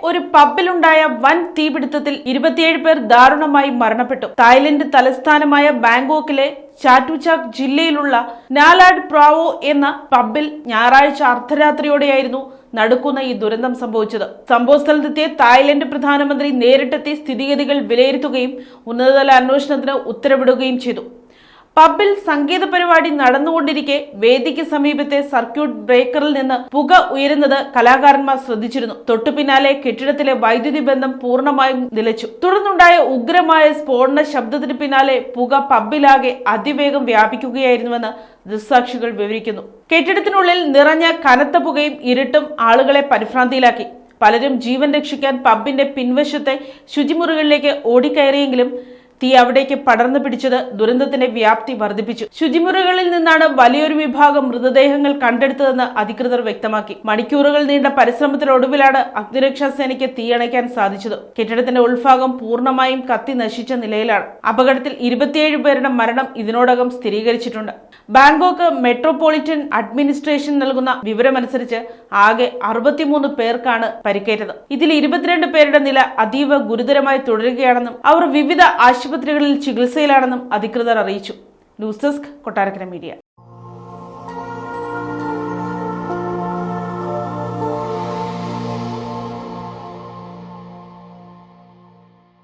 ഒരു പബ്ബിലുണ്ടായ വൻ തീപിടുത്തത്തിൽ 27 പേർ ദാരുണമായി മരണപ്പെട്ടു. തായ്ലൻഡ് തലസ്ഥാനമായ ബാങ്കോക്കിലെ ചാറ്റുചാക് ജില്ലയിലുള്ള നാലാഡ് പ്രാവോ എന്ന പബ്ബിൽ ഞായറാഴ്ച അർദ്ധരാത്രിയോടെയായിരുന്നു നടക്കുന്ന ഈ ദുരന്തം സംഭവിച്ചത്. സംഭവസ്ഥലത്തെത്തിയ തായ്ലൻഡ് പ്രധാനമന്ത്രി നേരിട്ടെത്തി സ്ഥിതിഗതികൾ വിലയിരുത്തുകയും ഉന്നതതല അന്വേഷണത്തിന് ഉത്തരവിടുകയും ചെയ്തു. പബ്ബിൽ സംഗീത പരിപാടി നടന്നുകൊണ്ടിരിക്കെ വേദിക്ക് സമീപത്തെ സർക്യൂട്ട് ബ്രേക്കറിൽ നിന്ന് പുക ഉയരുന്നത് കലാകാരന്മാർ ശ്രദ്ധിച്ചിരുന്നു. തൊട്ടു പിന്നാലെ കെട്ടിടത്തിലെ വൈദ്യുതി ബന്ധം പൂർണ്ണമായും നിലച്ചു. തുടർന്നുണ്ടായ ഉഗ്രമായ സ്ഫോടന ശബ്ദത്തിന് പിന്നാലെ പുക പബ്ബിലാകെ അതിവേഗം വ്യാപിക്കുകയായിരുന്നുവെന്ന് ദൃക്സാക്ഷികൾ വിവരിക്കുന്നു. കെട്ടിടത്തിനുള്ളിൽ നിറഞ്ഞ കനത്ത പുകയും ഇരുട്ടും ആളുകളെ പരിഭ്രാന്തിയിലാക്കി. പലരും ജീവൻ രക്ഷിക്കാൻ പബ്ബിന്റെ പിൻവശത്തെ ശുചിമുറികളിലേക്ക് ഓടിക്കയറിയെങ്കിലും തീ അവിടേക്ക് പടർന്നു പിടിച്ചത് ദുരന്തത്തിന്റെ വ്യാപ്തി വർദ്ധിപ്പിച്ചു. ശുചിമുറികളിൽ നിന്നാണ് വലിയൊരു വിഭാഗം മൃതദേഹങ്ങൾ കണ്ടെടുത്തതെന്ന് അധികൃതർ വ്യക്തമാക്കി. മണിക്കൂറുകൾ നീണ്ട പരിശ്രമത്തിനൊടുവിലാണ് അഗ്നിരക്ഷാ സേനയ്ക്ക് തീയണയ്ക്കാൻ സാധിച്ചത്. കെട്ടിടത്തിന്റെ ഉൾഭാഗം പൂർണ്ണമായും കത്തി നശിച്ച നിലയിലാണ്. അപകടത്തിൽ 27 പേരുടെ മരണം ഇതിനോടകം സ്ഥിരീകരിച്ചിട്ടുണ്ട്. ബാങ്കോക്ക് മെട്രോപൊളിറ്റൻ അഡ്മിനിസ്ട്രേഷൻ നൽകുന്ന വിവരമനുസരിച്ച് ആകെ 63 പേർക്കാണ് പരിക്കേറ്റത്. ഇതിൽ 22 പേരുടെ നില അതീവ ഗുരുതരമായി തുടരുകയാണെന്നും അവർ വിവിധ ആശുപത്രികളിൽ ചികിത്സയിലാണെന്നും അധികൃതർ അറിയിച്ചു. News desk Kottarakkara media.